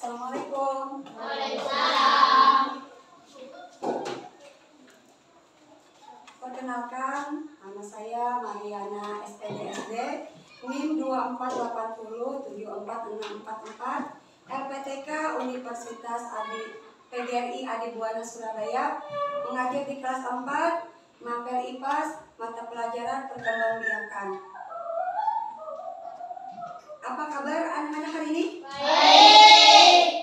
Assalamualaikum. Waalaikumsalam. Perkenalkan, nama saya Mariana SPDSD, NIM 248074644, LPTK Universitas PGRI Adibuana Surabaya, mengajar di kelas 4, mapel IPAS, mata pelajaran perkembangbiakan. Apa kabar anak-anak hari ini? Baik.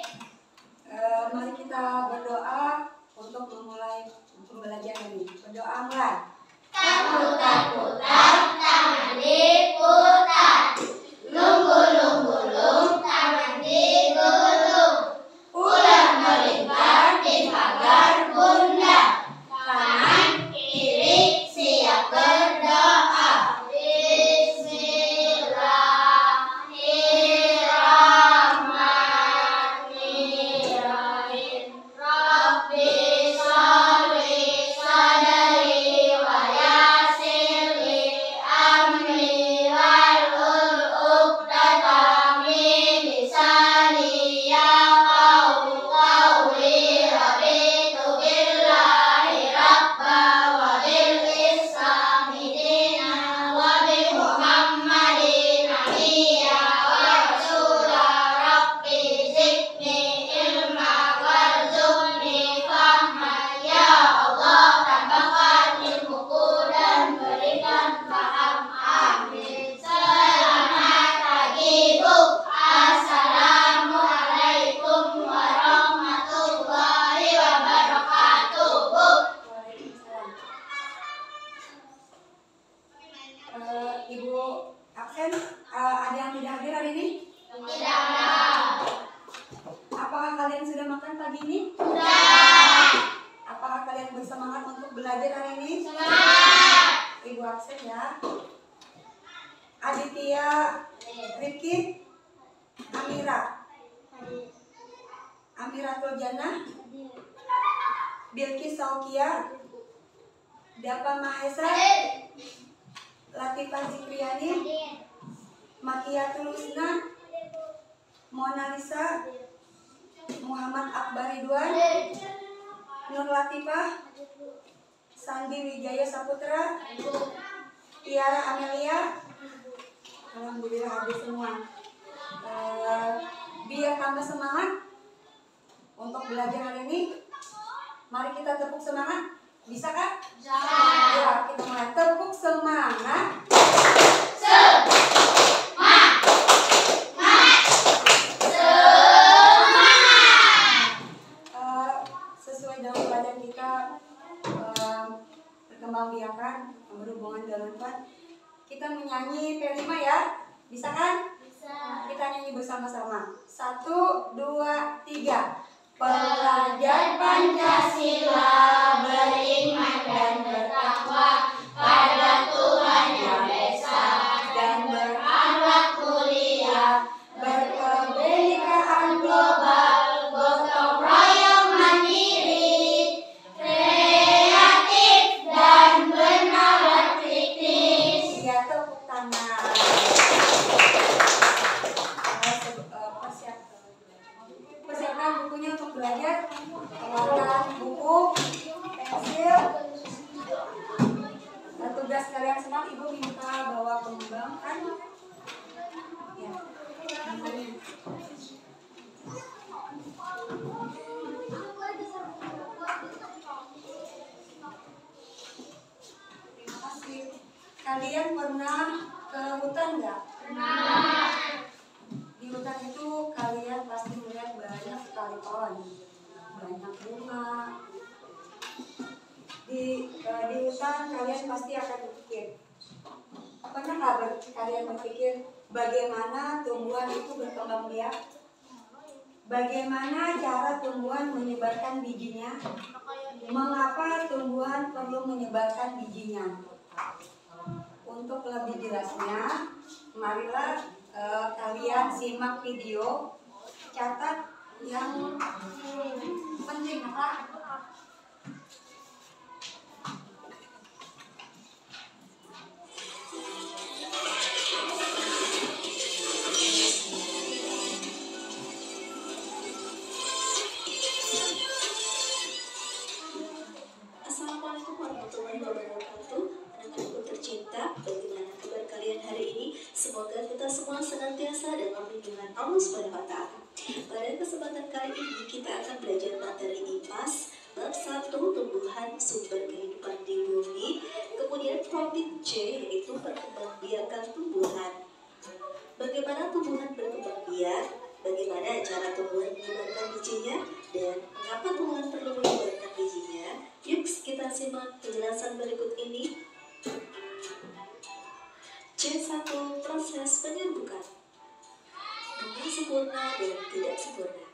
Mari kita berdoa untuk memulai pembelajaran ini. Berdoa mulai. Takut-takutan tangan diputar, lunggu-lunggu-lung tangan digulung, ular melingkar di pagar bunda, kanan kiri siap berdoa. Bismillahirrahmanirrahim. Rabbi sholli sadari wa yassirli amri wahlul 'uqdatam min lisani yafqahu qawli. Raditu billahi rabba wa bil islami dina wa bi Muhammadin nabiyya wa rasula. Rabbi zidni ilma warzuqni fahma. Ya Allah, tambahkan ilmuku dan berikan faham. Amin. Selamat pagi, Bu. Assalamualaikum warahmatullahi wabarakatuh, Bu. Ibu absen, ada yang tidak hadir hari ini? Tidak ada. Apakah kalian sudah makan pagi ini? Sudah. Apakah kalian bersemangat untuk belajar hari ini? Semangat. Ibu absen ya. Aditya, Rifki, Amiratul Jannah, Bilkis Saukia, Dapa Mahesa, Latifah Zikriani, Makiatul Husna, Mona Lisa, Muhammad Akbar Ridwan, Nur Latifah, Sandi Wijaya Saputra, Tiara Amelia. Alhamdulillah habis semua. Biar tambah semangat untuk belajar hari ini, mari kita tepuk semangat. Bisa kan? Bisa. Ya, kita mulai. Tepuk semangat. Sesuai dengan pelajaran kita perkembangbiakan yang berhubungan dengan Tuhan, kita menyanyi P5 ya. Bisa kan? Bisa. Kita nyanyi bersama-sama. 1, 2, 3. Pelajar Pancasila beriman dan bertakwa pada Tuhan Yang Esa dan berakhlak mulia, berkebinekaan global, gotong royong mandiri, kreatif dan bernalar kritis. Ya, tepuk tangan. Persiapkan bukunya untuk belajar. Keluarkan buku, pensil. Dan tugas kalian semua, Ibu minta bawa pengembang kan? Ya. Terima kasih. Kalian pernah ke hutan nggak? Pernah. Di hutan itu kalian pasti melihat banyak sekali pohon, banyak bunga. Di hutan kalian pasti akan berpikir, pernah nggak kalian berpikir bagaimana tumbuhan itu berkembang biak? Bagaimana cara tumbuhan menyebarkan bijinya? Mengapa tumbuhan perlu menyebarkan bijinya? Untuk lebih jelasnya, marilah kalian simak video, catat yang penting apa? kita semua senantiasa dalam lindungan Allah Subhanahu wa Ta'ala. Pada kesempatan kali ini kita akan belajar materi IPAS bab 1 tumbuhan sumber kehidupan di bumi. Kemudian topik C yaitu perkembangbiakan tumbuhan. Bagaimana tumbuhan berkembang biak? Bagaimana cara tumbuhan menyebarkan bijinya? Dan mengapa tumbuhan perlu menyebarkan bijinya? Yuk kita simak penjelasan berikut ini. C1. Proses penyerbukan. Bunga sempurna dan tidak sempurna.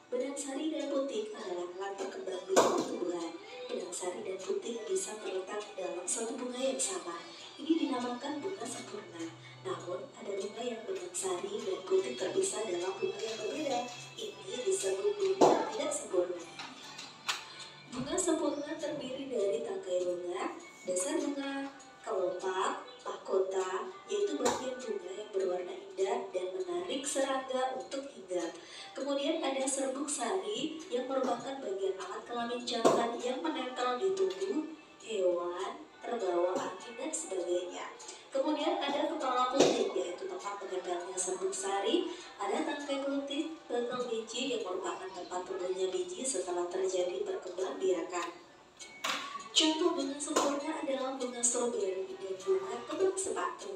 Benang sari dan putik adalah alat perkembangbiakan tumbuhan. Benang sari dan putik bisa terletak dalam satu bunga yang sama. Ini dinamakan bunga sempurna. Namun, ada bunga yang benang sari dan putik terpisah dalam bunga yang berbeda. Ini disebut bunga tidak sempurna. Bunga sempurna terdiri dari tangkai bunga, dasar bunga, kelopak, mahkota, yaitu bagian bunga yang berwarna indah dan menarik serangga untuk hinggap. Kemudian ada serbuk sari yang merupakan bagian alat kelamin jantan yang menempel di tubuh hewan, terbawa angin dan sebagainya. Kemudian ada kepala putik, yaitu tempat menempelnya serbuk sari. Ada tangkai putik, bakal biji yang merupakan tempat tumbuhnya biji setelah terjadi perkembangbiakan. Contoh bunga sempurna adalah bunga stroberi dan bunga kembang sepatu.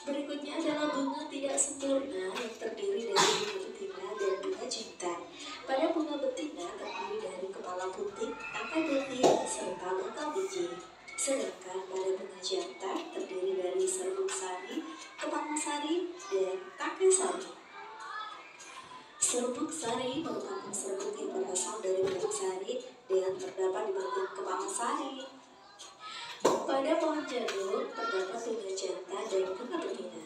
Berikutnya adalah bunga tidak sempurna yang terdiri dari bunga betina dan bunga jantan. Pada bunga betina terdiri dari kepala putik, tangkai putik, serta bakal biji. Sedangkan pada bunga jantan terdiri dari serbuk sari, kepala sari, dan tangkai sari. Serbuk sari merupakan serbuk yang berasal dari benang sari dan terdapat di bagian kepala sari. Pada pohon janur terdapat bunga jantan dan bunga betina.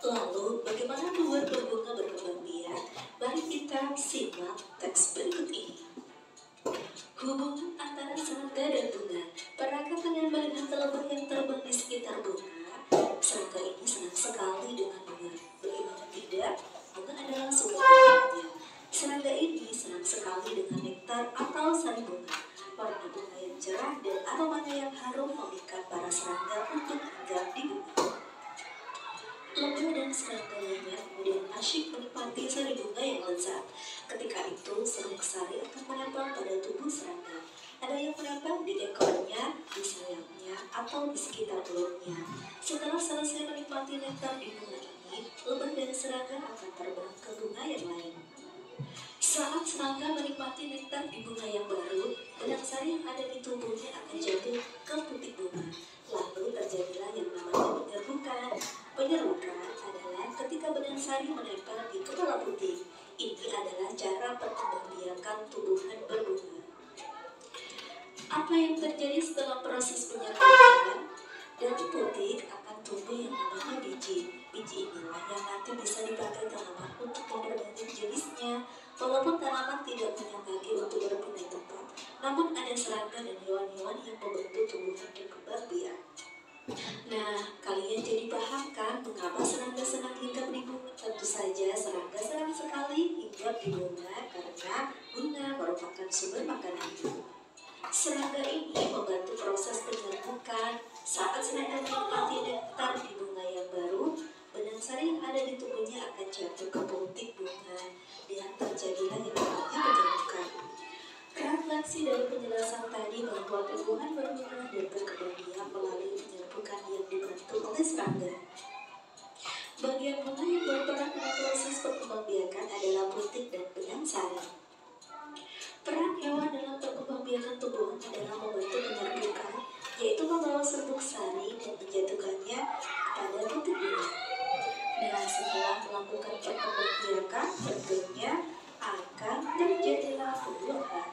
Lalu, bagaimana tumbuhan berbunga berkembang biak? Mari kita simak teks berikut ini. Hubungan antara serangga dan bunga. Pernahkah kalian melihat lebah yang terbang di sekitar bunga? Serangga ini senang sekali dengan bunga. Bagaimana tidak? Bunga adalah sumber makanannya. Serangga ini senang sekali dengan nektar atau sari bunga. Warna bunga yang cerah dan aromanya yang harum memikat para serangga untuk hinggap di bunga. Lebah dan serangga lainnya kemudian asyik menikmati sari bunga yang lezat. Ketika itu, serbuk sari akan menempel pada tubuh serangga. Ada yang menempel di ekornya, di sayapnya, atau di sekitar mulutnya. Setelah selesai menikmati nektar di bunga ini, lebah dan serangga akan terbang ke bunga yang lain. Saat serangga menikmati nektar di bunga yang baru, benang sari yang ada di tubuhnya akan jatuh ke putik bunga. Lalu terjadilah yang namanya penyerbukan. Penyerbukan adalah ketika benang sari menempel di kepala putik. Ini adalah cara perkembangbiakan tumbuhan berbunga. Apa yang terjadi setelah proses penyerbukan? Dari putik akan tumbuh yang namanya biji. Biji inilah yang nanti bisa dipakai tanaman untuk memperbanyak jenisnya. Walaupun tanaman tidak punya kaki untuk berpindah tempat, namun ada serangga dan hewan-hewan yang membantu tumbuhan berkembang biak. Nah, kalian jadi paham kan mengapa serangga senang hinggap di bunga? Tentu saja serangga senang sekali hinggap di bunga karena bunga merupakan sumber makanannya. Serangga ini membantu proses penyerbukan. Saat serangga menikmati nektar di bunga yang baru, benang sari yang ada di tubuhnya akan jatuh ke putik bunga dan terjadilah yang namanya penyerbukan. Refleksi dari penjelasan tadi bahwa tumbuhan berbunga dan berkembang biak melalui penyerbukan yang dibantu oleh serangga. Bagian bunga yang berperan dalam proses perkembangbiakan adalah putik dan benang sari. Peran hewan dalam perkembangbiakan tumbuhan adalah membantu penyerbukan, yaitu membawa serbuk sari dan menjatuhkannya kepada putik bunga. Dan setelah melakukan perkembangbiakan, tentunya akan terjadilah pembuahan.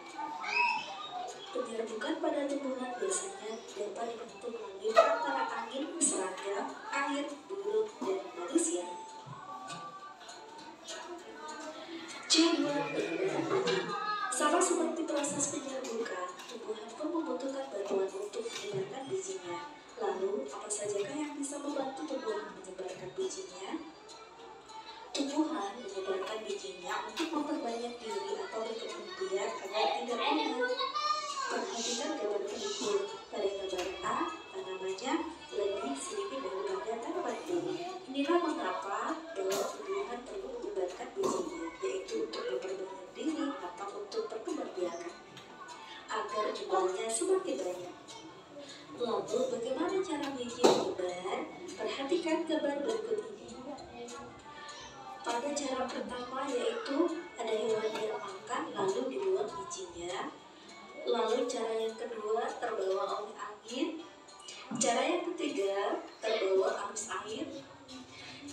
Penyerbukan pada tumbuhan biasanya dapat dibantu melalui perantara angin, serangga, air, burung, dan manusia. C2. Sama seperti proses penyerbukan, tumbuhan pun membutuhkan bantuan untuk menyebarkan bijinya. Lalu, apa sajakah yang bisa membantu tumbuhan menyebarkan bijinya? Tumbuhan menyebarkan bijinya untuk memperbanyak diri atau berkembang biak agar tidak punah. Perhatikan gambar berikut. Pada gambar A, tanamannya lebih sedikit daripada Inilah mengapa bahwa tumbuhan perlu menyebarkan bijinya, yaitu untuk memperbanyak diri atau untuk perkembangbiakan, agar jumlahnya semakin banyak. Lalu bagaimana cara biji menyebar? Perhatikan gambar berikut ini. Pada cara pertama yaitu ada hewan yang makan lalu dibuang bijinya. Lalu cara yang kedua terbawa oleh angin. Cara yang ketiga terbawa arus air.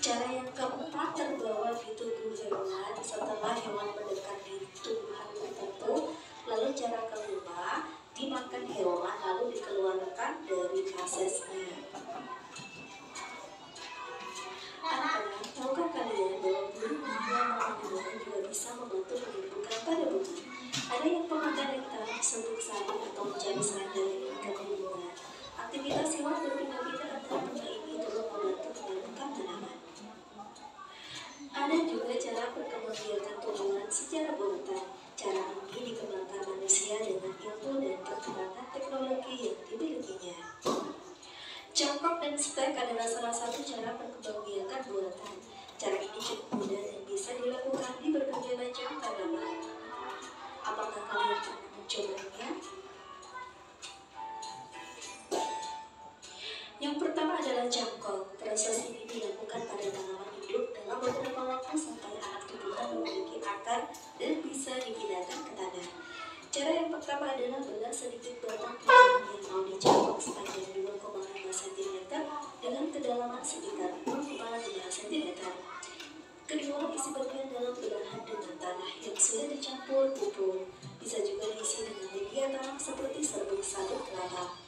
Cara yang keempat terbawa di tubuh hewan setelah hewan mendekat di tumbuhan tertentu. Lalu cara kelima dimakan hewan lalu dikeluarkan dari fasesnya. Anak-anak, tahukah kalian bahwa burung yang makan juga bisa membantu menumbuhkan pada bunga? Ada yang pemakan nektar, serbuk sari, atau mencari serangga yang ikat di bunga. Aktivitas hewan berpindah-pindah antara bunga ini turut membantu menumbuhkan tanaman. Ada juga cara perkembangbiakan tumbuhan secara buatan. Cara ini dikembangkan manusia dengan ilmu dan perkembangan teknologi yang dimilikinya. Cangkok dan stek adalah salah satu cara perkembangbiakan buatan. Cara ini cukup mudah dan bisa dilakukan di berbagai macam tanaman. Apakah kalian pernah mencobanya? Yang pertama adalah cangkok. Proses ini dilakukan pada tanaman hidup dalam beberapa waktu sampai anak tumbuhan memiliki akar dan bisa dipindahkan ke tanah. Cara yang pertama adalah belah sedikit batang pohon yang mau dicangkok sepanjang 2,5 cm dengan kedalaman sekitar 0,5 cm. Kedua, isi bagian dalam belahan dengan tanah yang sudah dicampur pupuk. Bisa juga diisi dengan media tanam seperti serbuk sabut kelapa.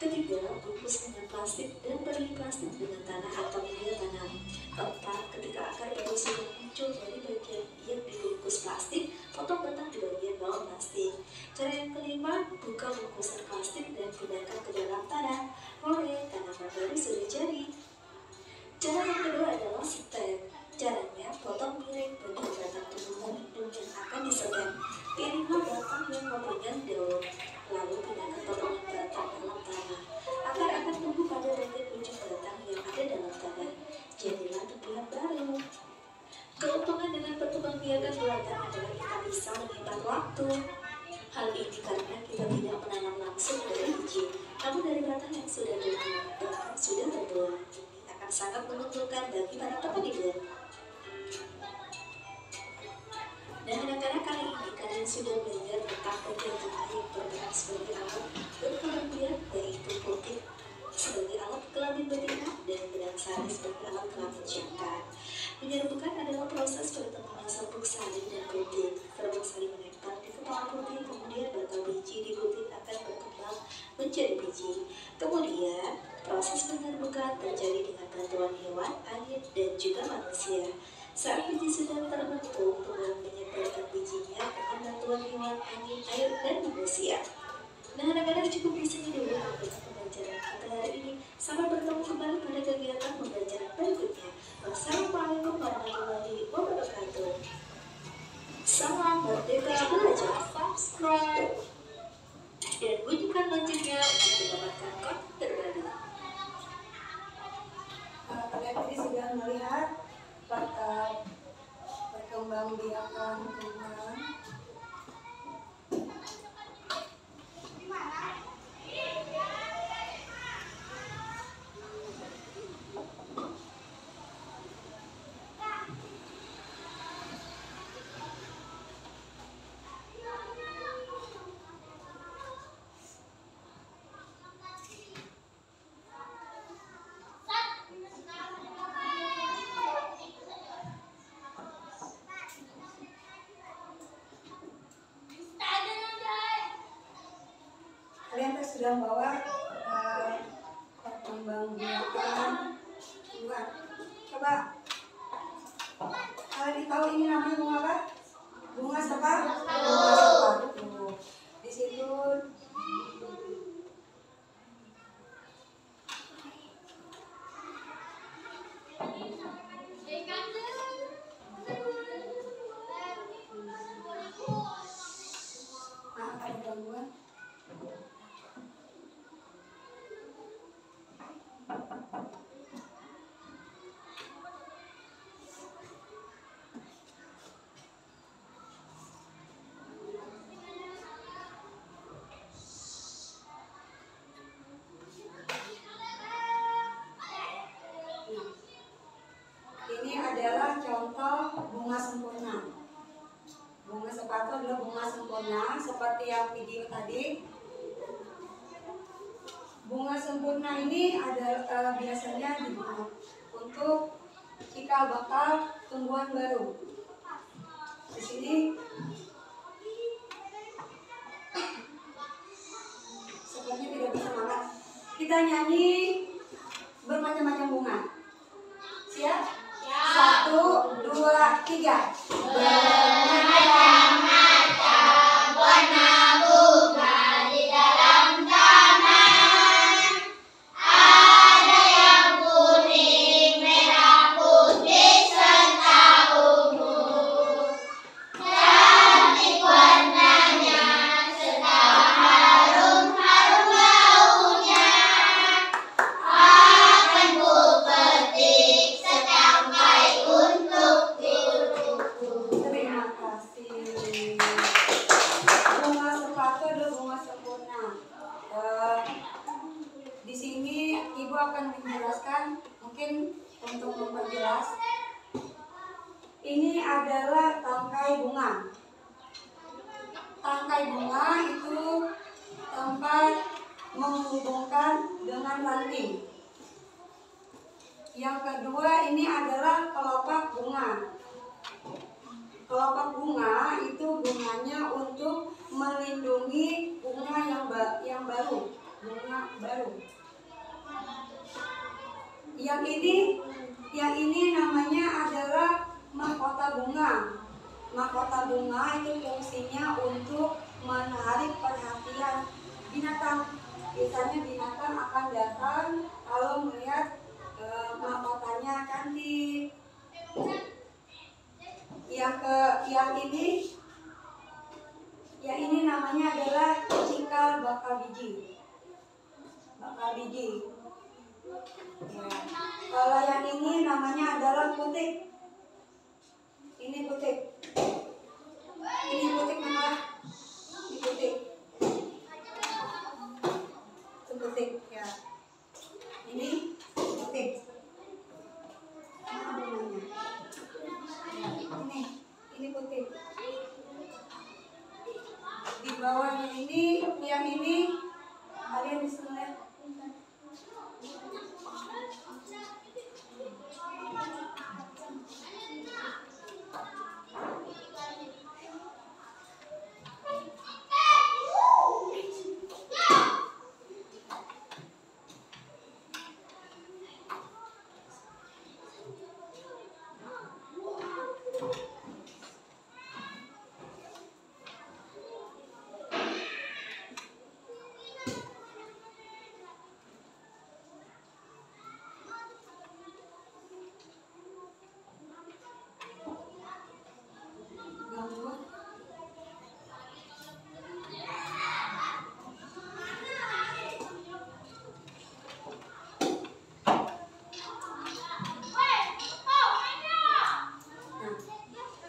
Ketiga, bungkus dengan plastik dan beri plastik dengan tanah atau media tanam. Keempat, ketika akar baru sudah muncul dari bagian yang dibungkus plastik, potong batang di bagian bawah plastik. Cara yang kelima, buka bungkusan plastik dan pindahkan ke dalam tanah. Oleh tanaman baru sudah jadi. Cara yang kedua adalah stek. Caranya, potong miring bagian batang tumbuhan hidup yang akan disetek. Pilihlah batang yang mempunyai daun, lalu pindahkan potongan batang dalam tanah. Akar akan tumbuh pada bagian ujung batang yang ada dalam tanah. Jadilah tumbuhan baru. Keuntungan dengan perkembangbiakan buatan adalah kita bisa menghemat waktu. Hal ini karena kita tidak menanam langsung dari biji, namun dari batang yang sudah tumbuh, bahkan sudah berbuah. Ini akan sangat menguntungkan bagi para petani buah. Nah, anak-anak, kali ini kalian sudah belajar tentang bagian tengah yang berperan sebagai alat berkembangbiak, yaitu protein sebagai alat kelamin betina dan benang sari sebagai alat kelamin jantan. Menyerbukan adalah proses pertemuan serbuk sari dan protein. Serbuk sari menempel di kepala protein, kemudian batang biji di protein akan berkembang menjadi biji. Kemudian, proses penyerbukan terjadi dengan bantuan hewan, air, dan juga manusia. Saat biji sudah terbentuk, tumbuhan menyebarkan bijinya dengan bantuan hewan, angin, air, dan manusia. Nah, anak-anak, cukup di sini dulu pembelajaran kita hari ini. Sampai bertemu kembali pada kegiatan pembelajaran berikutnya. Wassalamualaikum warahmatullahi wabarakatuh. Salam merdeka belajar. Subscribe dan bunyikan loncengnya untuk mendapatkan konten terbaru. Kalian tadi sudah melihat perkembangbiakan tumbuhan. Kalian sudah bawa perkembangbiakan tumbuhan. Coba kalian tahu ini namanya bunga apa? Bunga apa? Bunga sepatu. Di situ ada gangguan. adalah contoh bunga sempurna. Bunga sepatu adalah bunga sempurna seperti yang video tadi. Bunga sempurna ini adalah biasanya digunakan untuk cikal bakal tumbuhan baru. Di sini sepertinya tidak bisa makan. Kita nyanyi bermacam-macam bunga. Siap? 1, 2, 3. Bermacam-macam warna bunga di dalam taman. Ada yang kuning, merah, putih, serta ungu. Cantik warnanya, serta harum-harum baunya. Akan ku petik sampai untuk diriku. Terima kasih. Bunga sepatu adalah bunga sempurna. Di sini Ibu akan menjelaskan, mungkin untuk memperjelas. Ini adalah tangkai bunga. Tangkai bunga itu tempat menghubungkan dengan ranting. Yang kedua ini adalah kelopak bunga. Kelopak bunga itu bunganya untuk melindungi bunga yang baru, bunga baru. Yang ini namanya adalah mahkota bunga. Mahkota bunga itu fungsinya untuk menarik perhatian binatang. Biasanya binatang akan datang kalau melihat mahkotanya cantik. Yang ini namanya adalah cikal bakal biji. Bakal biji. Ya. Kalau yang ini namanya adalah putik. Ini putik. Ini putik mana? Ini putik. Itu putik ya. Ini putik. Mana bunganya? Ini putik. Di bawahnya ini, yang ini kalian bisa lihat.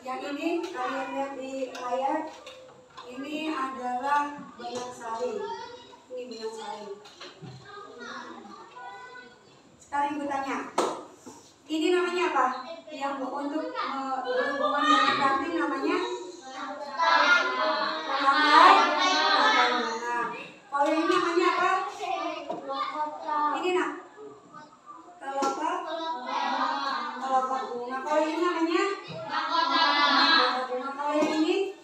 Yang ini kalian lihat di layar, ini adalah benang sari. Ini benang sari. Sekarang Ibu tanya, ini namanya apa? Yang untuk berhubungan dengan ranting namanya? Tangkai bunga. Kalau ini namanya apa? Ini nak? Kelopak bunga. Kalau ini namanya? Kalau yang ini?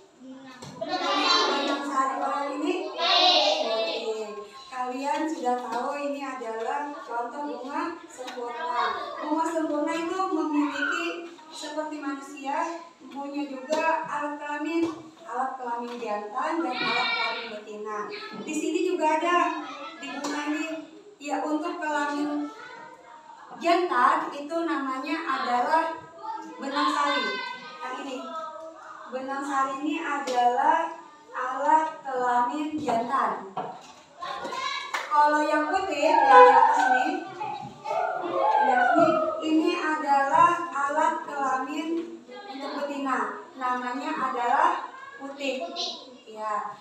Benang sari. Kalau yang ini? Oke. Kalian sudah tahu ini adalah contoh bunga sempurna. Bunga sempurna itu memiliki seperti manusia, punya juga alat kelamin jantan dan alat kelamin betina. Di sini juga ada di bunga ini. Ya, untuk kelamin jantan itu namanya adalah benang sari. Yang ini. Benang sari ini adalah alat kelamin jantan. Kalau yang putih, yang di atas ini adalah alat kelamin untuk betina. Namanya adalah putih. Ya.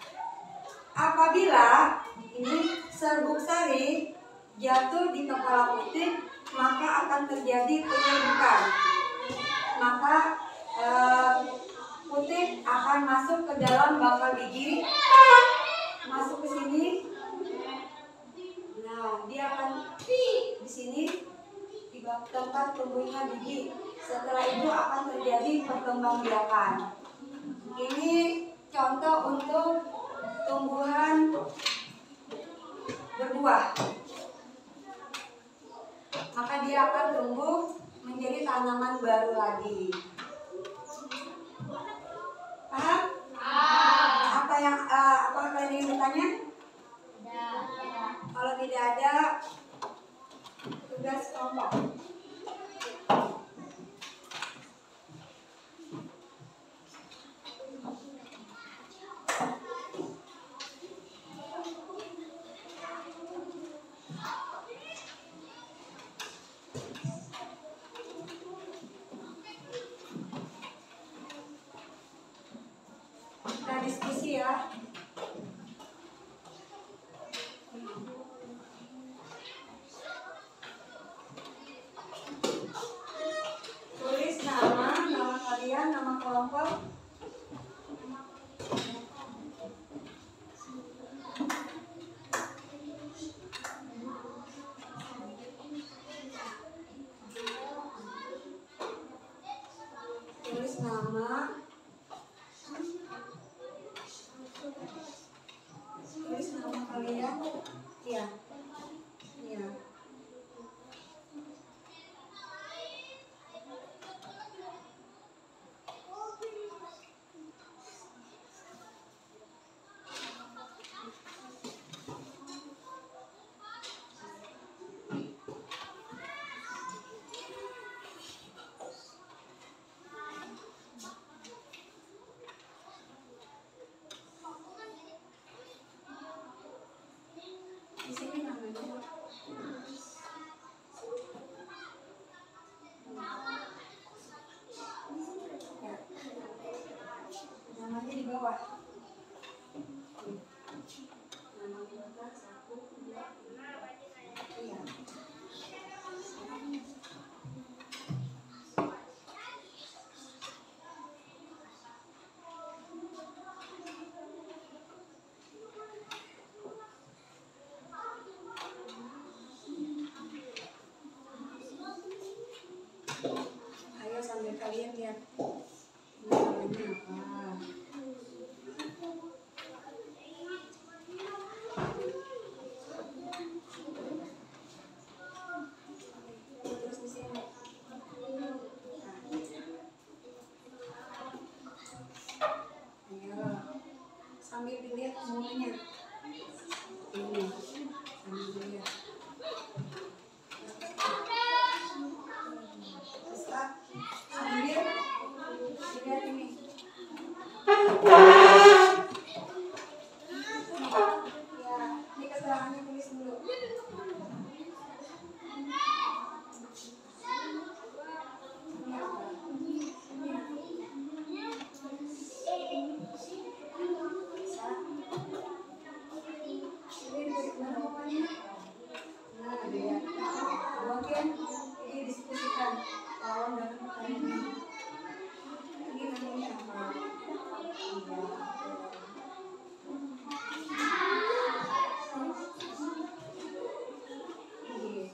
Apabila ini serbuk sari jatuh di kepala putih, maka akan terjadi penyerbukan. maka kutit akan masuk ke dalam bakal gigi, masuk ke sini. Nah, dia akan di sini di tempat tumbuhnya gigi. Setelah itu akan terjadi perkembangbiakan. Ini contoh untuk tumbuhan berbuah. Maka dia akan tumbuh menjadi tanaman baru lagi. Paham? Apa kalian ingin bertanya? Kalau tidak ada, tugas kelompok. Kita diskusi ya. Tulis nama kalian, nama kelompok. Tulis nama. Tulis nama kalian. Iya. Iya. Di sini namanya. Ya. Namanya di bawah. Nama kita 1, 2, 3. Iya. Ayo sambil kalian lihat namanya apa. Terus di sini. Ayo sambil dilihat semuanya. Ini sambil dilihat. Bisa sambil dilihat ini. Ya, ini keterangannya tulis dulu. Ini apa? Bisa. Ini mana pokoknya? Nah, dia. Mungkin ini diskusikan lawan dan pertanyaan. Ini namanya apa? Iya. Ini.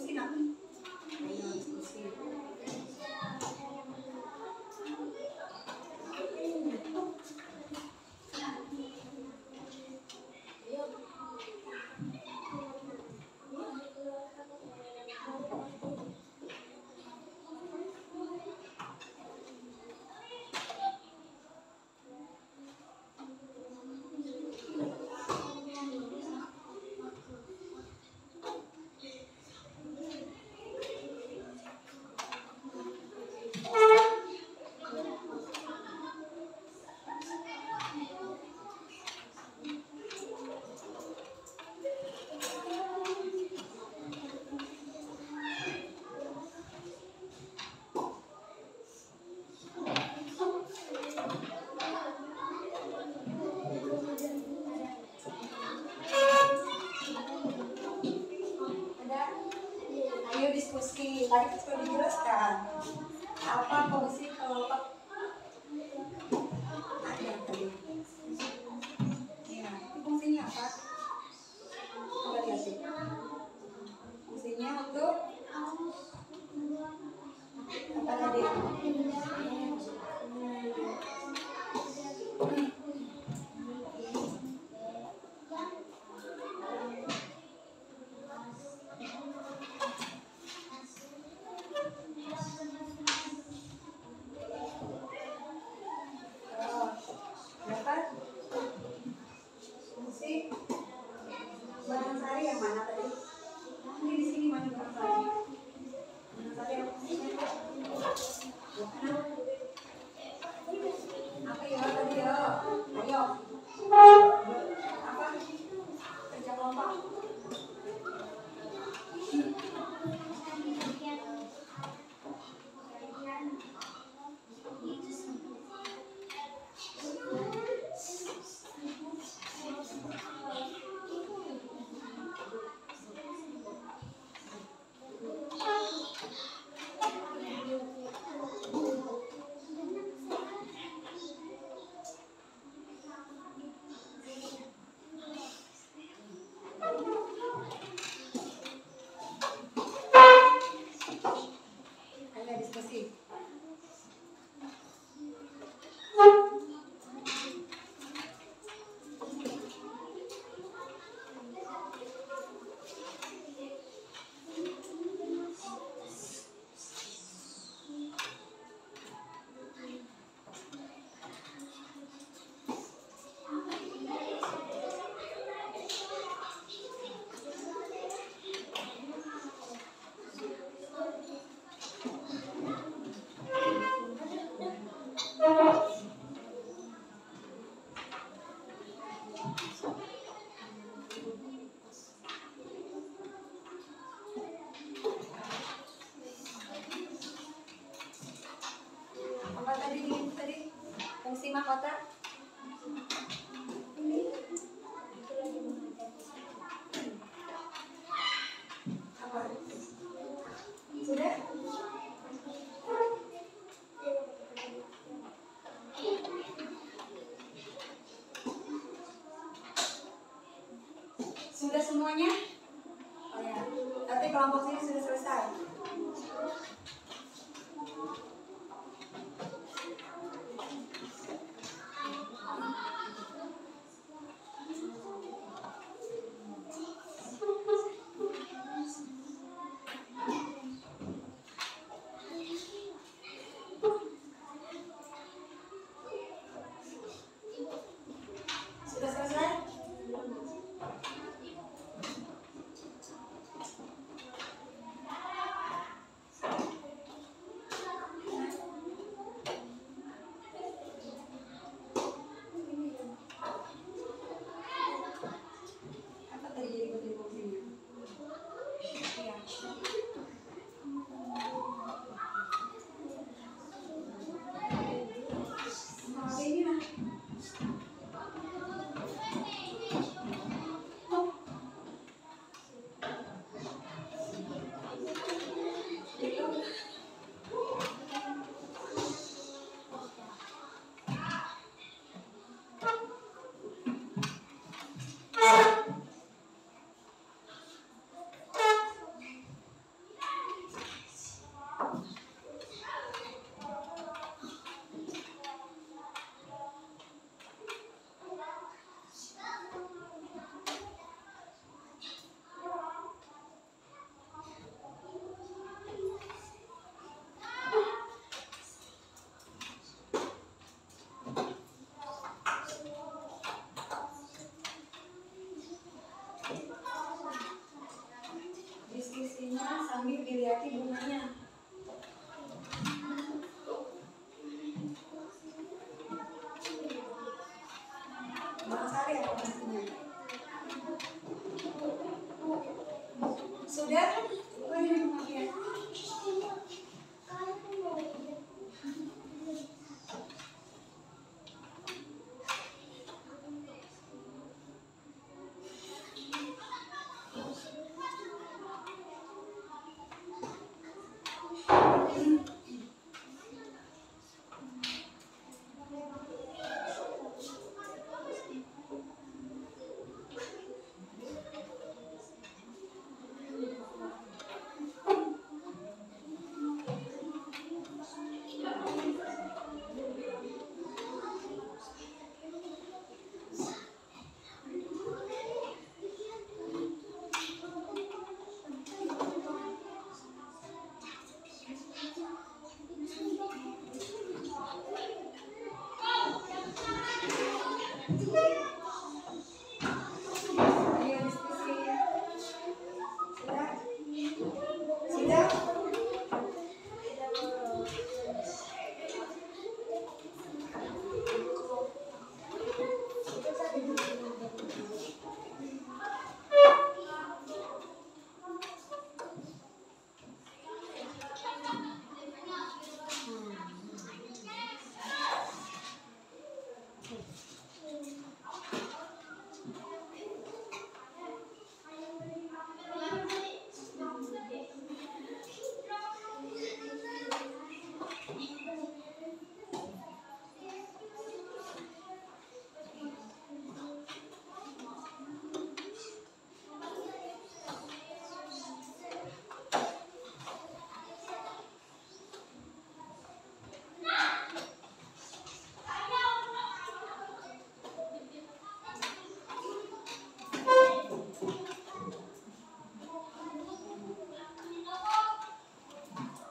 diskusi nak. Ayo diskusi. Ayo diskusi. Tadi kan sudah dijelaskan apa fungsi kelompok. Ada tadi. Ya, itu fungsinya apa? Coba lihat sih. Fungsinya untuk apa tadi? Dapat fungsi Banansari yang mana tadi? Ini di sini mana Banansari? Banansari yang fungsinya apa ya tadi ya? Ayo. Apa? Kerja kelompok. Ayo diskusi. Apa tadi fungsi mahkota? Apa? Sudah? Sudah semuanya? Oh ya, berarti kelompok sini sudah selesai. Sudah selesai? bunga sambil dilihat bunganya. Bang Sari apa pastinya? Sudah? Oh ini bunganya. Ayo diskusi. Sudah? Sudah?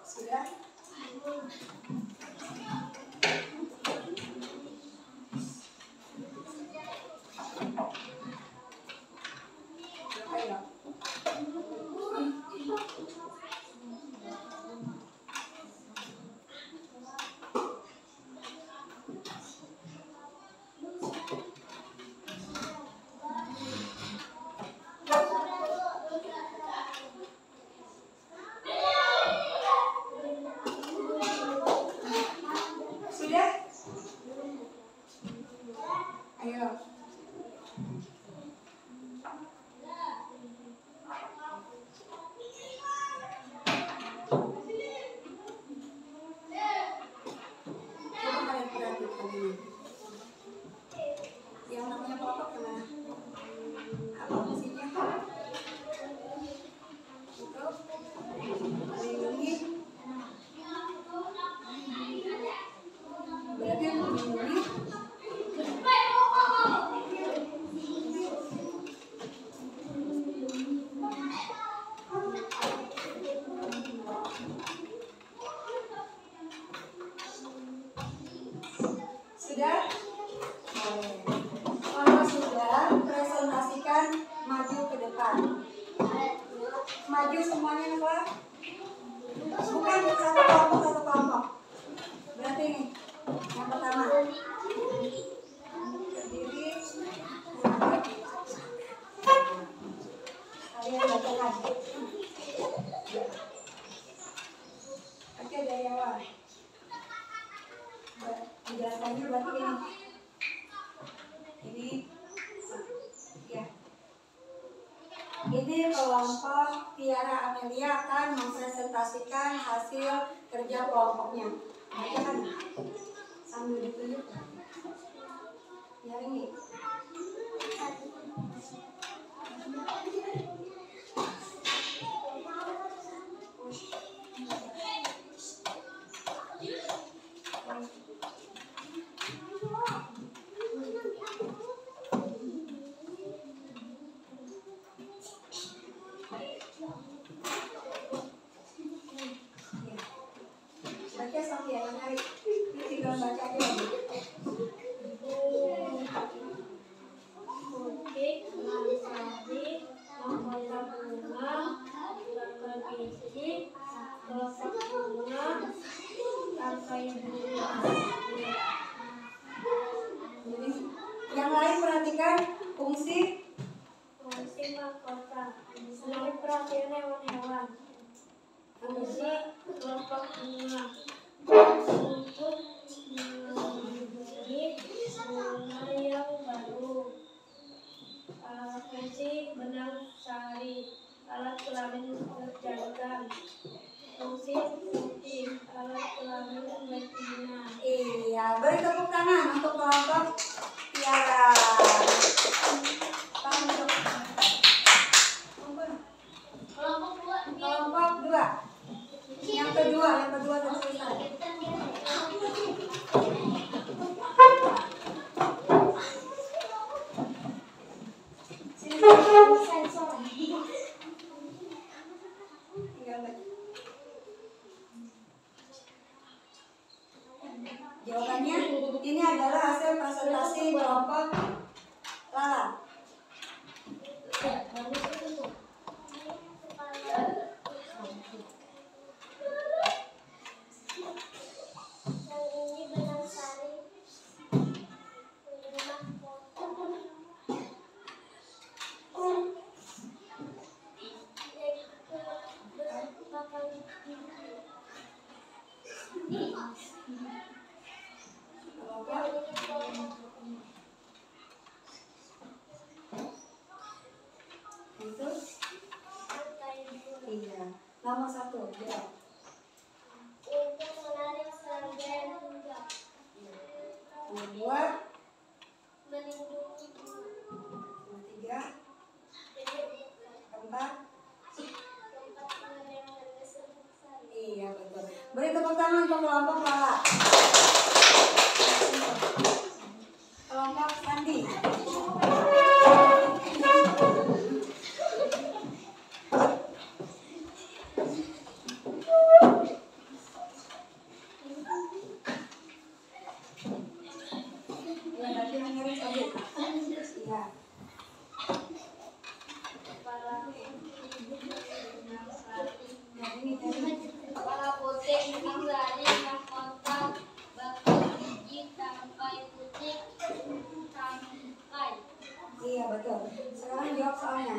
Sudah? Ayo. Sudah? Ayo. Coba kalian perhatikan ini. Yang namanya kelompok kemana? Apa fungsinya? Untuk melindungi. Berarti untuk melindungi. Sudah? Kalau sudah, presentasikan maju ke depan. Maju semuanya keluar. Bukan satu kelompok. Berarti ini yang pertama. Berdiri. Kalian bacakan. Oke, dari awal. Penjelasannya berarti ini ya. Ini kelompok Tiara Amelia akan mempresentasikan hasil kerja kelompoknya. Baca kan sambil ditunjuk. Ya ini. Baca sampai yang hari ini tinggal baca aja. Oke, sehari, mahkota bunga, diisi kelompok bunga rangkai bunga. Jadi yang lain perhatikan fungsi mahkota. Menarik perhatian hewan-hewan. Fungsi kelompok bunga untuk memberi bunga yang baru. Fungsi benang sari, alat kelamin jantan. Fungsi putih, alat kelamin betina. Iya, beri tepuk tangan untuk kelompok Tiara. Kelompok dua. Yang kedua terselesai. Jawabannya ini adalah hasil presentasi kelompok Lala. Itu iya. Nomor 1 jawab. Untuk menarik serangga juga. Nomor 2, Melindungi nomor 3, 4. tempat pengereman serbuk sari. Iya betul. Beri tepuk tangan untuk kelompok Lala. Kelompok Sandi. Iya. Kepala putih, benang sari, mahkota, batu biji, tangkai putih, tangkai. Iya betul. Sekarang jawab soalnya.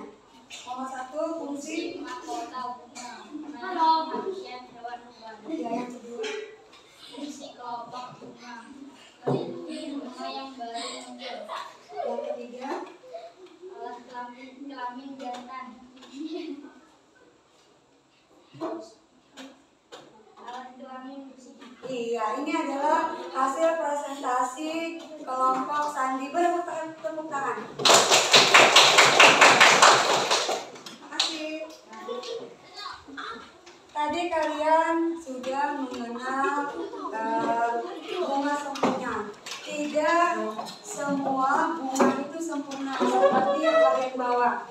Nomor 1 fungsi. Mahkota bunga. Menarik perhatian hewan-hewan. Iya yang kedua. Fungsi kelompok bunga. Melindungi bunga yang baru muncul. Yang ketiga. Alat kelamin jantan. Alat kelamin bersih. Iya, ini adalah hasil presentasi kelompok Sandi. Beri tepuk tangan. Makasih. Tadi kalian sudah mengenal bunga sempurna. Tidak semua bunga itu sempurna seperti yang kalian bawa.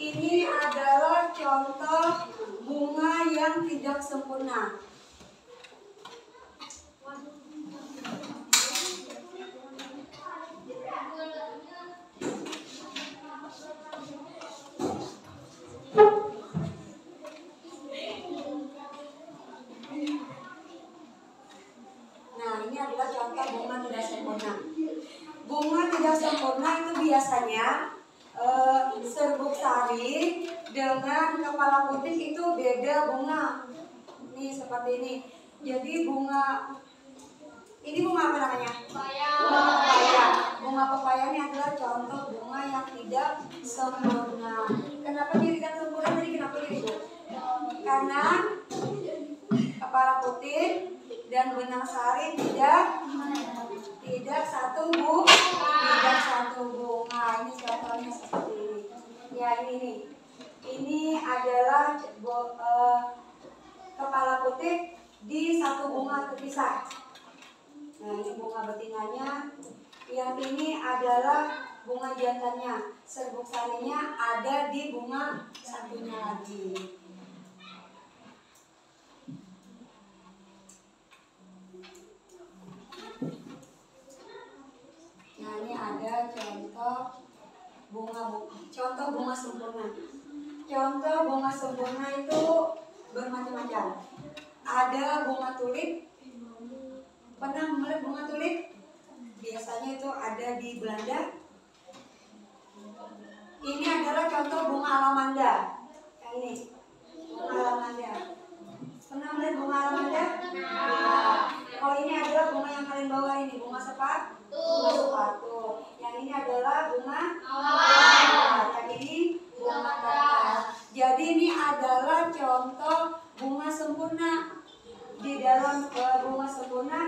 Ini adalah contoh bunga yang tidak sempurna. Nah, ini adalah contoh bunga tidak sempurna. Bunga tidak sempurna itu biasanya serbuk sari dengan kepala putih itu beda bunga. Nih seperti ini. Jadi bunga ini bunga apa namanya? Bunga pepaya. Bunga pepaya ini adalah contoh bunga yang tidak sempurna. Kenapa dia tidak sempurna tadi? Kenapa dia itu? Karena kepala putih dan benang sari tidak satu bunga. Ini contohnya seperti ini. Ya ini nih. Ini adalah kepala putih di satu bunga terpisah. Nah ini bunga betinanya. Yang ini adalah bunga jantannya. Serbuk sarinya ada di bunga satunya lagi. Nah ini ada contoh bunga sempurna. Contoh bunga sempurna itu bermacam-macam. Ada bunga tulip. Pernah melihat bunga tulip? Biasanya itu ada di Belanda. Ini adalah contoh bunga alamanda. Yang ini, bunga alamanda. Pernah melihat bunga alamanda? Oh, ini adalah bunga yang kalian bawa ini, bunga sepatu. Bunga sepatu. Yang ini adalah bunga mawar. Yang ini bunga kertas. Jadi ini adalah contoh bunga sempurna. Di dalam bunga sempurna,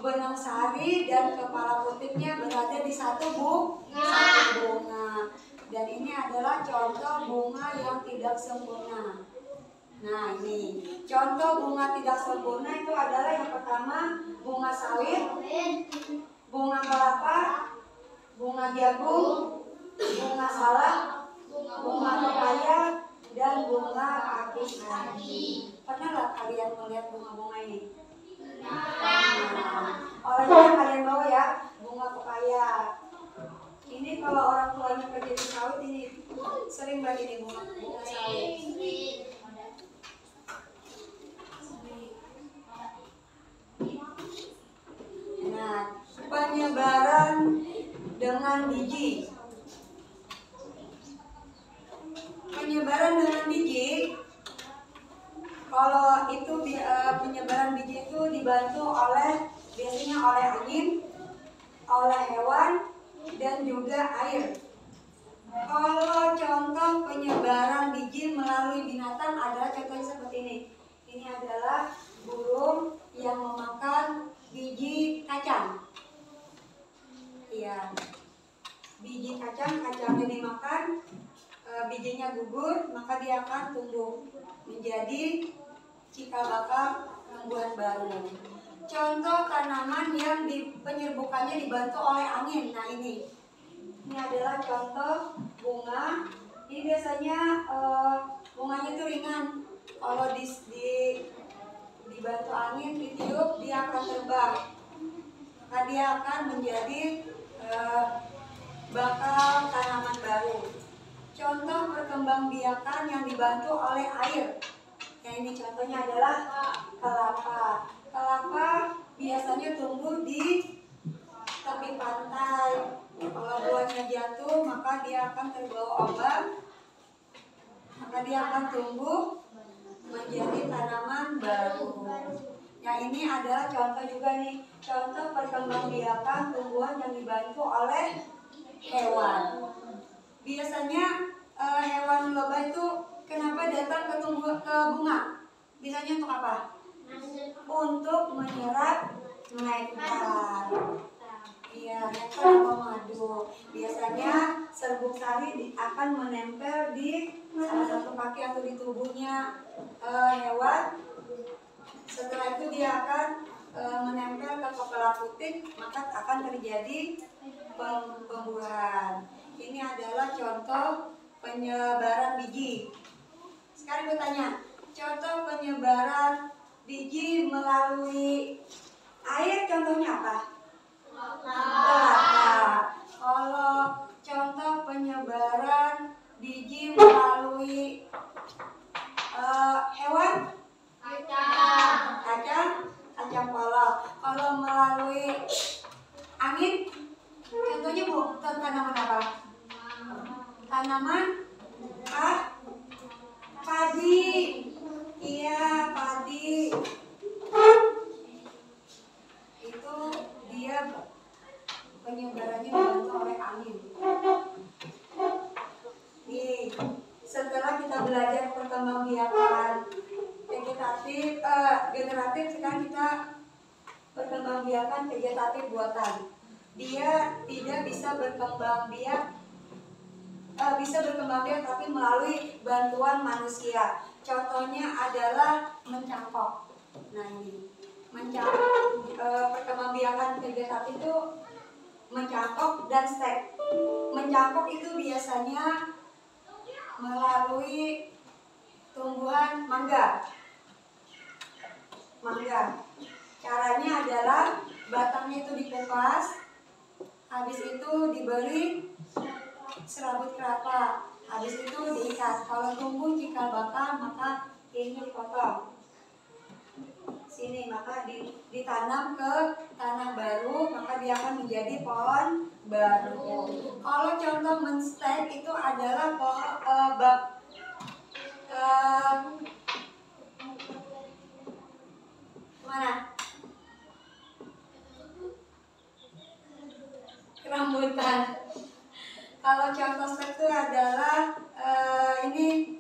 benang sari dan kepala putihnya berada di satu bunga. Dan ini adalah contoh bunga yang tidak sempurna. Nah, ini contoh bunga tidak sempurna itu adalah yang pertama bunga sawit, bunga kelapa, bunga jagung, bunga salak, bunga pepaya, dan bunga apis lagi. Pernahlah kalian melihat bunga-bunga ini? Olehnya kalian bawa ya, bunga pepaya. Ini kalau orang tuanya kerja di sawit ini sering bagi nih bunga sawit. Nah, penyebaran dengan biji. Penyebaran dengan biji, kalau itu penyebaran biji itu dibantu biasanya oleh angin, oleh hewan, dan juga air. Kalau contoh penyebaran biji melalui binatang adalah contohnya seperti ini. Ini adalah burung yang memakan biji kacang. Iya, biji kacangnya dimakan, bijinya gugur, maka dia akan tumbuh menjadi cikal bakal tumbuhan baru. Contoh tanaman yang penyerbukannya dibantu oleh angin. Nah, ini adalah contoh bunga. Ini biasanya bunganya itu ringan. Kalau dibantu angin, ditiup, dia akan terbang. Maka dia akan menjadi bakal tanaman baru. Contoh perkembangbiakan yang dibantu oleh air. Yang ini contohnya adalah kelapa. Kelapa biasanya tumbuh di tepi pantai. Kalau buahnya jatuh, maka dia akan terbawa ombak. Maka dia akan tumbuh menjadi tanaman baru. Yang ini adalah contoh juga nih, contoh perkembangbiakan tumbuhan yang dibantu oleh hewan. Biasanya hewan lebah itu kenapa datang ke bunga? Biasanya untuk apa? Untuk menyerap nektar. Iya, nektar atau madu. Biasanya serbuk sari akan menempel di salah satu kaki atau di tubuhnya hewan. Setelah itu dia akan menempel ke kepala putih, maka akan terjadi pembuahan. Ini adalah contoh penyebaran biji. Sekarang gue tanya, contoh penyebaran biji melalui air contohnya apa? Kelapa. Kalau contoh penyebaran biji melalui hewan? Kacang polong. Kalau melalui angin, contohnya tanaman apa? Tanaman padi. Iya, padi. Itu dia penyebarannya dibantu oleh angin. Nih, setelah kita belajar perkembangbiakan generatif, sekarang kita perkembangbiakan vegetatif buatan. Dia tidak bisa berkembang biak tapi melalui bantuan manusia. Contohnya adalah mencangkok. Nah, ini perkembangbiakan vegetatif itu mencangkok dan stek. Mencangkok itu biasanya melalui tumbuhan mangga. Caranya adalah batangnya itu dikupas, habis itu diberi serabut kelapa, Habis itu diikat. Kalau tumbuh cikal bakal maka ini dipotong. Sini maka ditanam ke tanah baru maka dia akan menjadi pohon baru. Kalau contoh menstek itu adalah mana? Rambutan. Kalau contoh stek itu adalah ini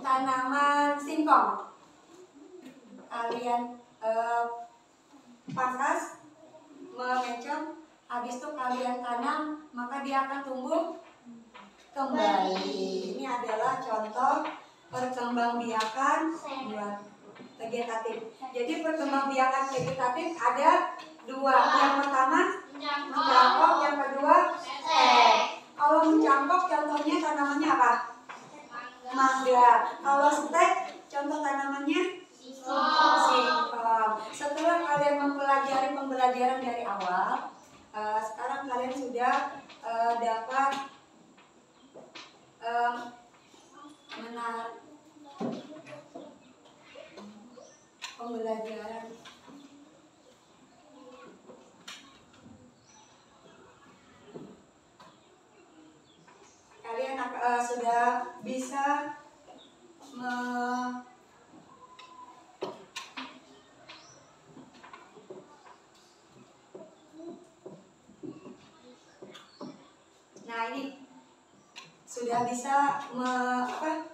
tanaman singkong. Kalian pangkas, memencong, habis itu kalian tanam, maka dia akan tumbuh kembali. Ini adalah contoh perkembangbiakan buat vegetatif. Jadi perkembangbiakan vegetatif ada dua. Yang pertama mencangkok, yang kedua stek. Kalau mencangkok contohnya tanamannya apa? Mangga. Kalau stek contoh tanamannya singkong. Setelah kalian mempelajari pembelajaran dari awal, sekarang kalian sudah dapat pembelajaran. Kalian sudah bisa nah ini sudah bisa melakukan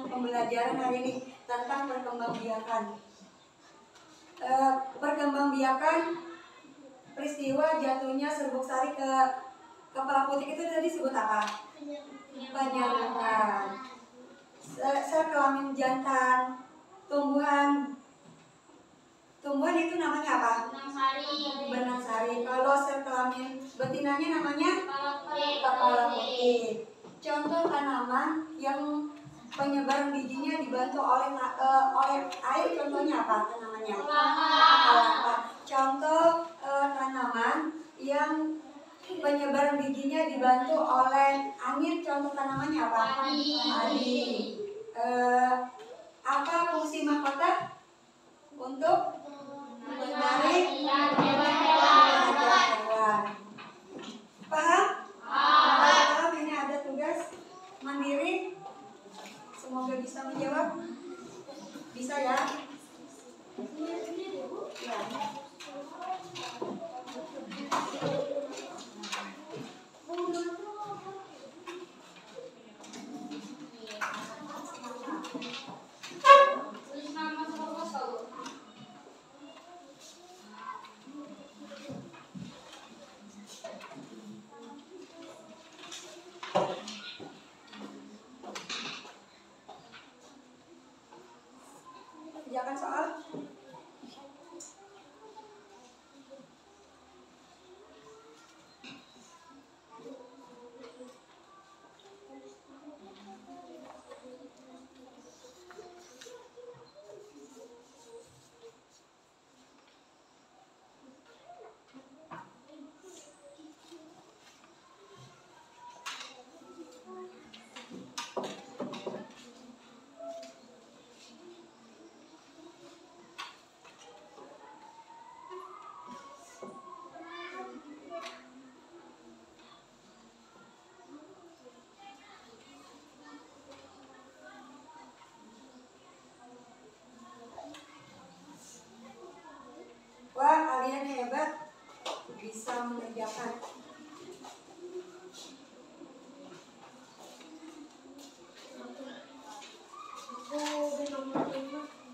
pembelajaran hari ini tentang perkembangbiakan. Perkembangbiakan peristiwa jatuhnya serbuk sari ke kepala putih itu tadi disebut apa? Penyaluran. Sel kelamin jantan, tumbuhan itu namanya apa? Benang sari. Kalau sel kelamin betinanya namanya kepala putih. Contoh tanaman yang penyebaran bijinya dibantu oleh air, contohnya apa tanamannya? Kelapa. Contoh tanaman yang penyebaran bijinya dibantu oleh angin, contoh tanamannya apa? Padi. Apa fungsi mahkota? Untuk menarik hewan. Paham? Paham? Ini ada tugas mandiri. Semoga bisa menjawab. Bisa ya? Ya. Kerjakan soal. Wah, kalian hebat, bisa mengerjakan.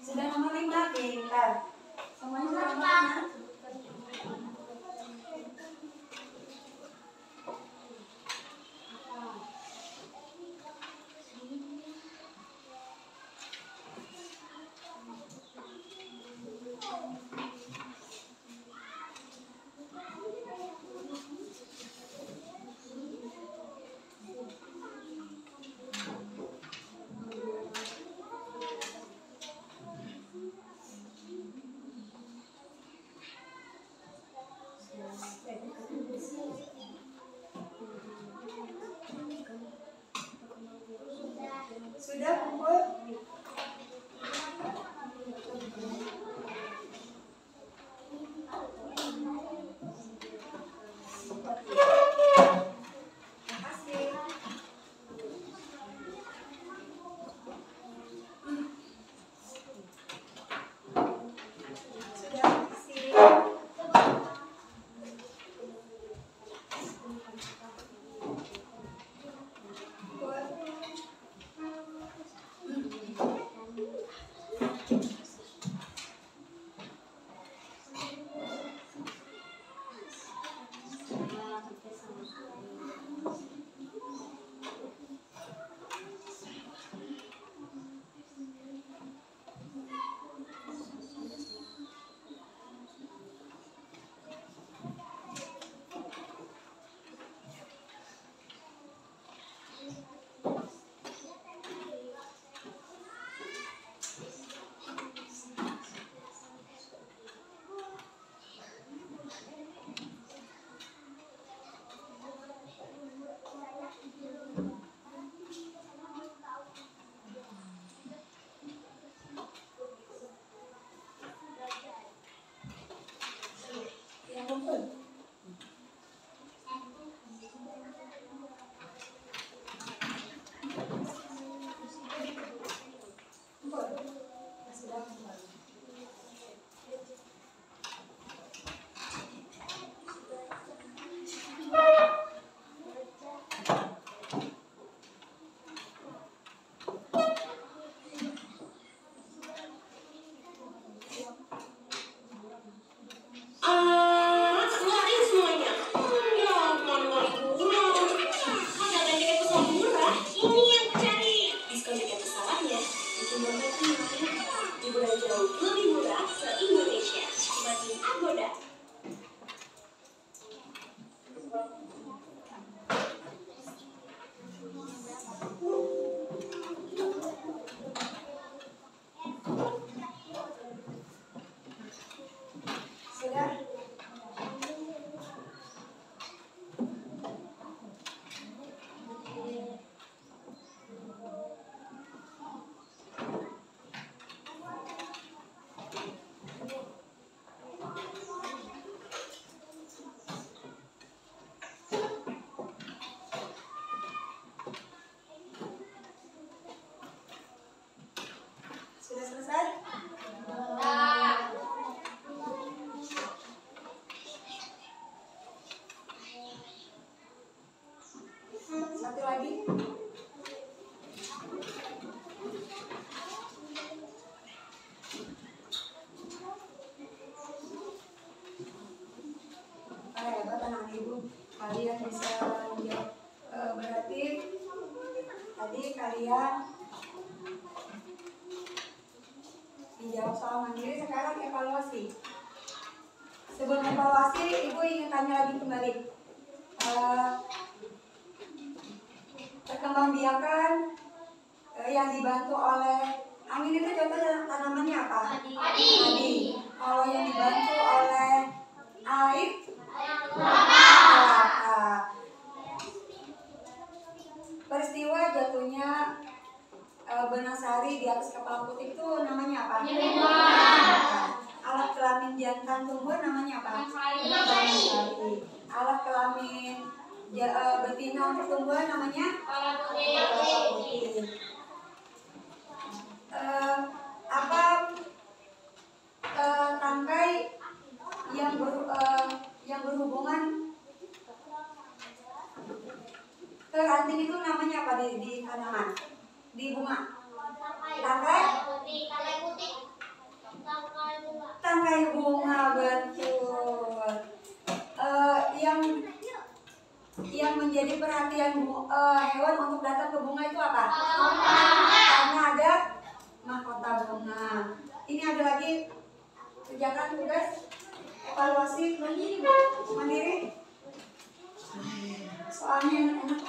Sudah nomor 5, pintar. Semuanya sudah nomor 5. Satu lagi. Hebat anak ibu, kalian bisa menjawab. Berarti tadi kalian dijawab soal mandiri, sekarang evaluasi. Sebelum evaluasi, ibu ingin tanya lagi kembali. Perkembangbiakan yang dibantu oleh Amin itu contoh tanamannya apa? Padi. Kalau yang dibantu oleh Aib, kelapa. Peristiwa jatuhnya benang sari di atas kepala putih itu namanya apa? Alat kelamin jantan tumbuh namanya apa? Sari. Alat kelamin betina untuk tumbuhan namanya? Putih. Apa tangkai yang berhubungan ke ranting itu namanya apa di tanaman, di bunga? Tangkai bunga, betul. Yang menjadi perhatian hewan untuk datang ke bunga itu apa? Karena ada mahkota bunga. Ini ada lagi kerjakan tugas evaluasi mandiri. Soalnya enak.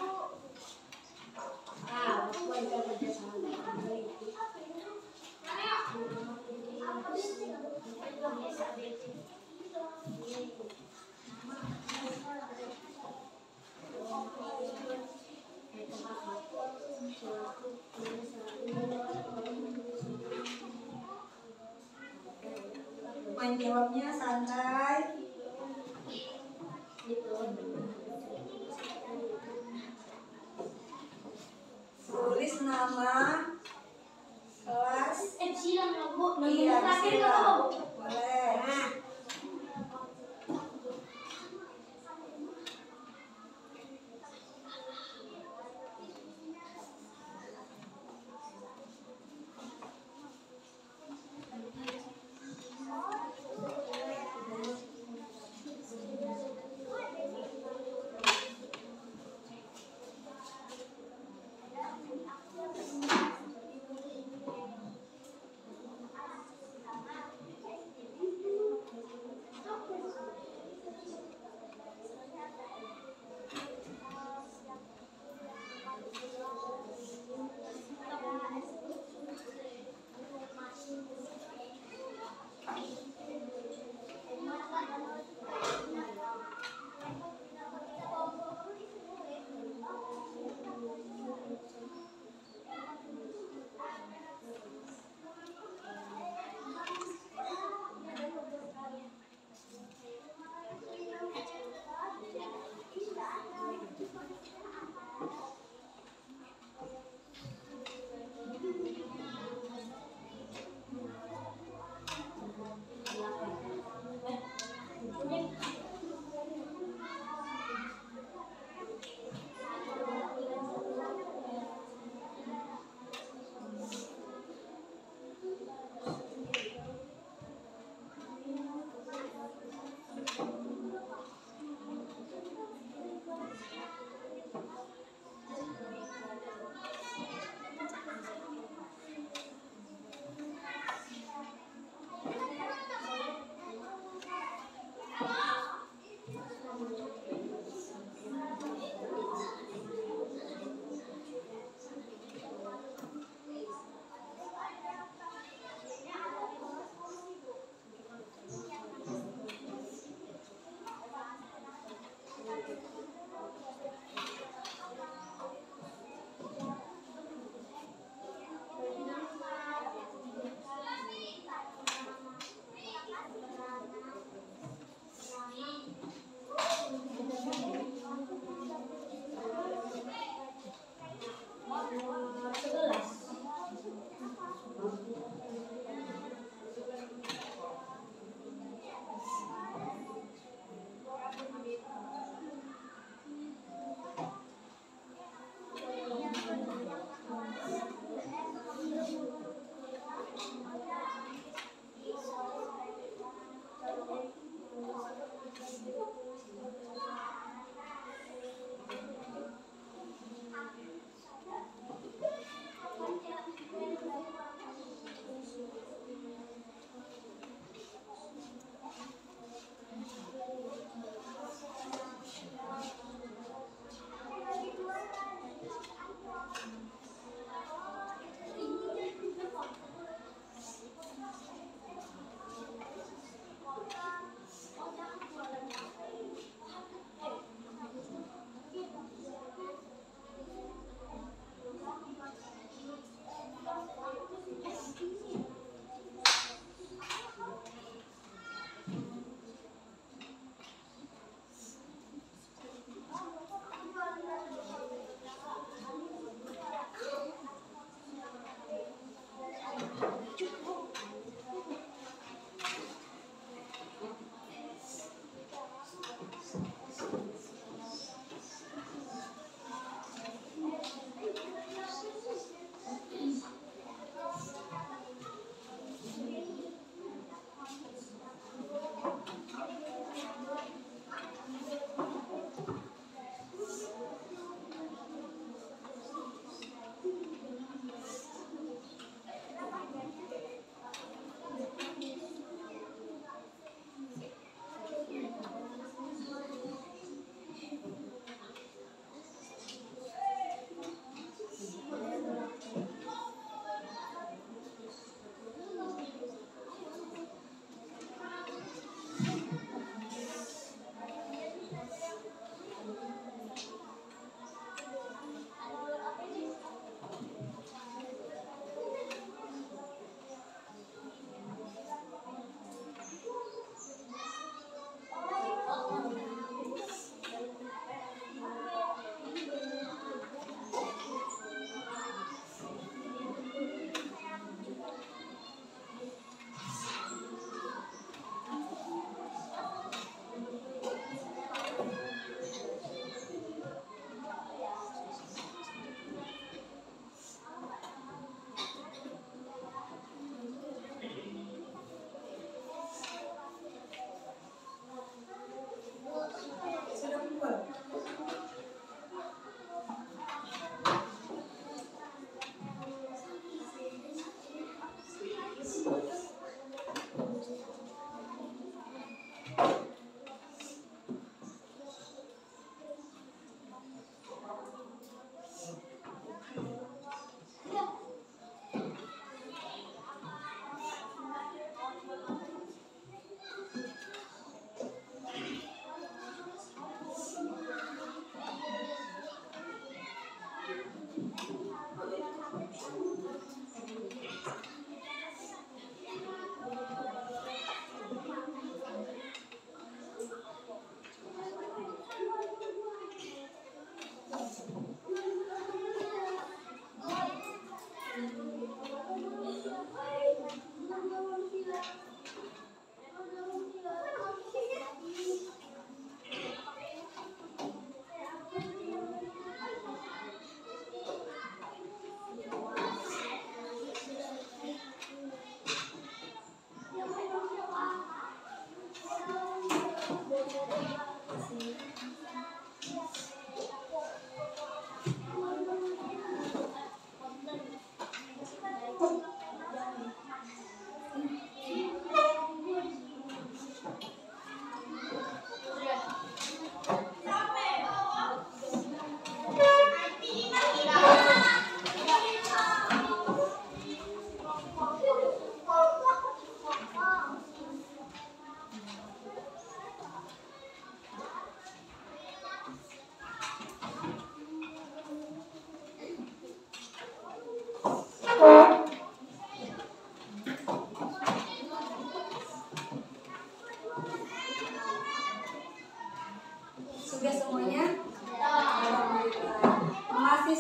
Menjawabnya santai. Tulis nama kelas. Iya, silakan. Boleh.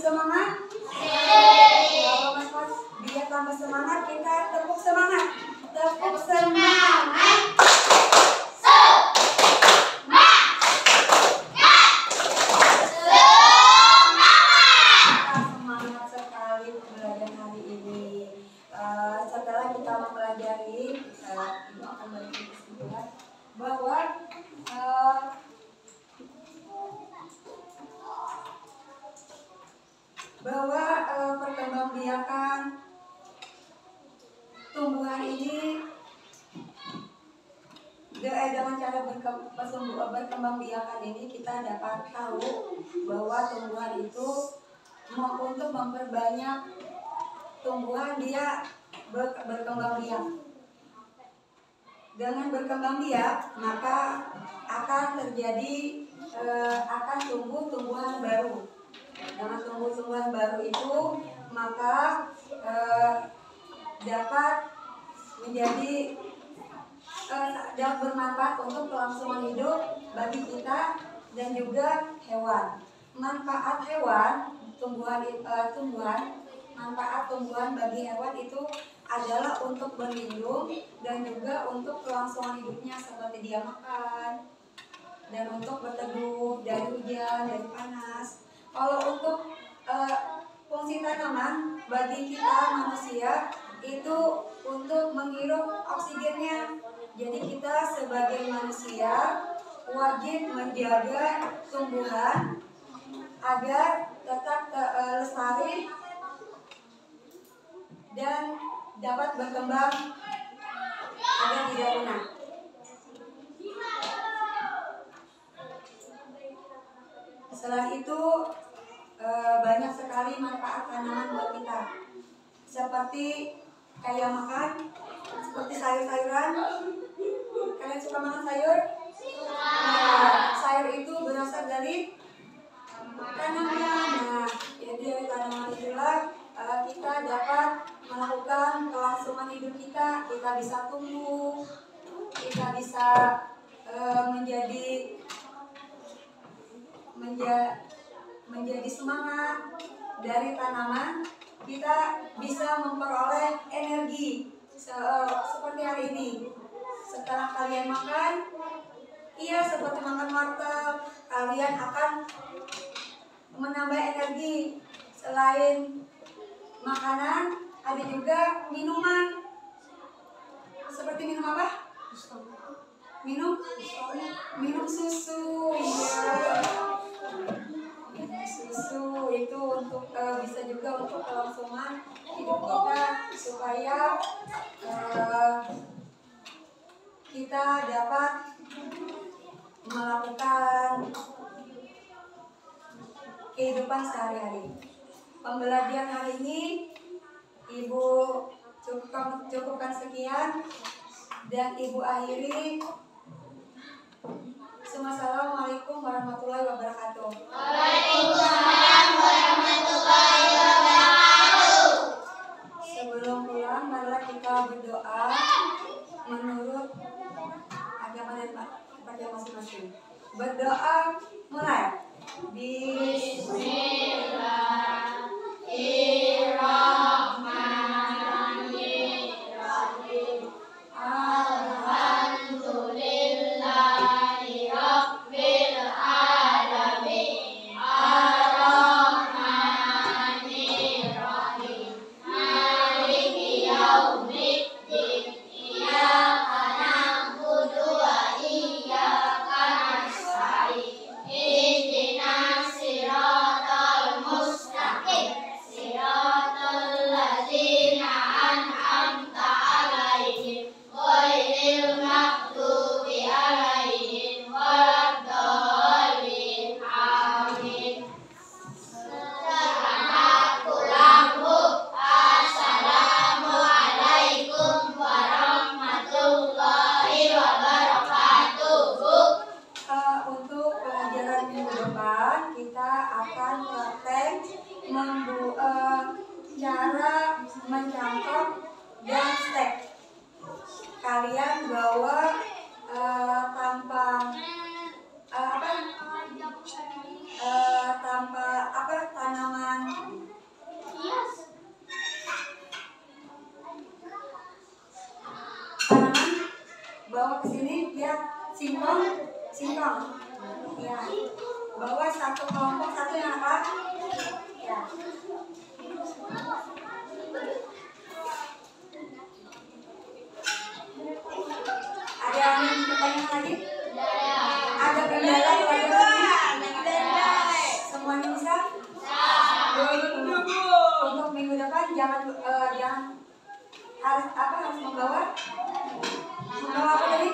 semangat? Kalau mas-mas biar tambah semangat, kita tepuk semangat. Tepuk semangat. Semangat sekali belajar hari ini. Setelah kita mempelajari, Ibu akan bagi kesimpulan bahwa perkembangbiakan tumbuhan ini dengan cara berkembangbiakan ini kita dapat tahu bahwa tumbuhan itu untuk memperbanyak tumbuhan dia berkembang biak. Dengan berkembang biak maka akan terjadi akan tumbuh tumbuhan baru. Dengan tumbuh-tumbuhan baru itu maka dapat menjadi dapat bermanfaat untuk kelangsungan hidup bagi kita dan juga hewan. Manfaat hewan, manfaat tumbuhan bagi hewan itu adalah untuk berlindung dan juga untuk kelangsungan hidupnya seperti dia makan dan untuk berteduh dari hujan, dari panas. Kalau untuk fungsi tanaman bagi kita manusia itu untuk menghirup oksigennya. Jadi kita sebagai manusia wajib menjaga tumbuhan agar tetap lestari dan dapat berkembang agar tidak punah. Selain itu banyak sekali manfaat tanaman buat kita, seperti kayak makan, seperti sayur-sayuran. Kalian suka makan sayur? Nah, sayur itu berasal dari tanaman. Nah, jadi dari tanaman itulah kita dapat melakukan kelangsungan hidup kita. Kita bisa tumbuh, kita bisa menjadi semangat. Dari tanaman kita bisa memperoleh energi seperti hari ini. Setelah kalian makan, seperti makan wortel, kalian akan menambah energi. Selain makanan, ada juga minuman. Seperti minum apa? Minum susu. Iya. Minum susu itu untuk bisa juga untuk kelangsungan hidup kita supaya kita dapat melakukan kehidupan sehari-hari. Pembelajaran hari ini Ibu cukupkan sekian dan Ibu akhiri. Assalamualaikum warahmatullahi wabarakatuh. Waalaikumsalam warahmatullahi wabarakatuh. Sebelum pulang, marilah kita berdoa menurut agama dan kepada masing-masing. Berdoa mulai. Bismillahirrahmanirrahim. Alhamdulillahi Rabbil alamin. Ar-Rahmanir-Rahim. Maliki yaumiddin. Iyyaka na'budu wa iyyaka nasta'in. Ihdinas siratal mustaqim. Siratal ladzina an'amta 'alaihim ghairil maghdubi 'alaihim waladdallin. Amin. Selamat pulang, Bu. Assalamualaikum warahmatullahi wabarakatuh, Bu. Untuk pelajaran minggu depan kita akan praktek cara mencangkok dan stek. Kalian bawa tanaman dong. Ya. Bawa satu kelompok, satu yang apa? Ya. Ada yang pertanyaan lagi? Ada kendala semuanya bisa? Untuk minggu depan jangan harus membawa apa tadi?